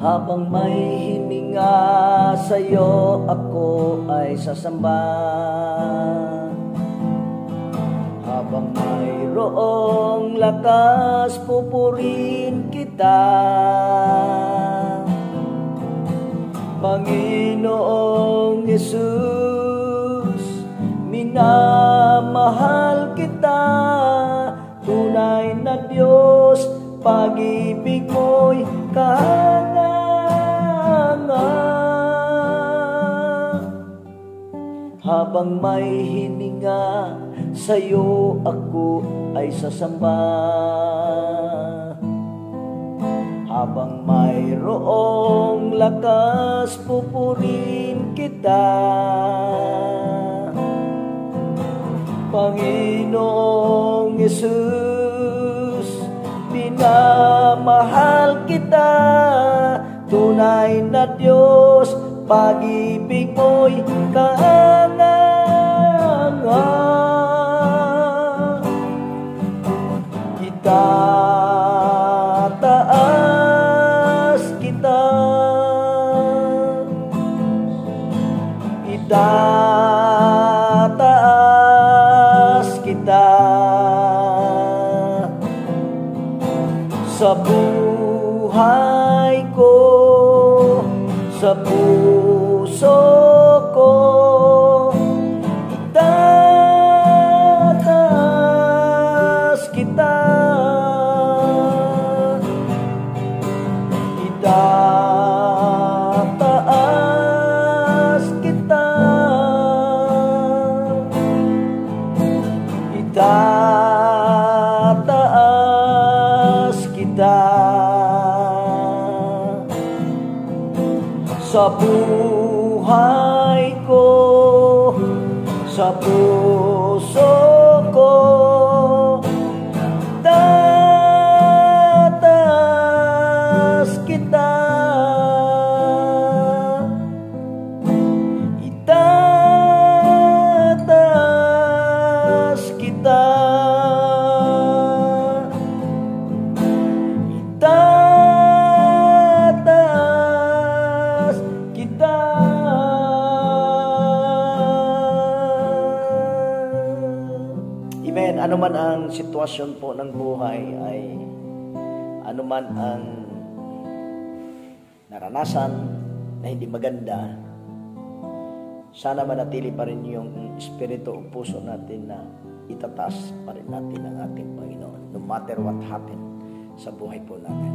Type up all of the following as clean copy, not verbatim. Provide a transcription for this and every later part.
Habang may hininga sa'yo, ako ay sasamba. Habang mayroong lakas, pupurihin kita. Panginoong Jesus, minamahal kita. Tunay na Diyos, pag-ibig mo'y kahanga-hanga. Habang may hininga sa'yo, ako ay sasamba. Habang mayroong lakas, pupurihin kita. Panginoong Jesus, minamahal kita. Tunay na Diyos, pag-ibig mo'y kahanga-hanga. Itataas kita, itataas kita. Sa buhay ko, sa puso ko, itataas kita. Itataas kita. Itataas kita. Sa buhay ko, sa puso ko, tataas kita. Itataas kita. Itataas kita. Amen. Ano man ang sitwasyon po ng buhay, ay ano man ang naranasan na hindi maganda, sana manatili pa rin yung espiritu o puso natin na itataas pa rin natin ang ating Panginoon, no matter what happen sa buhay po natin.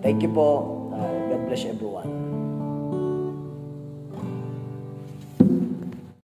Thank you po. God bless everyone.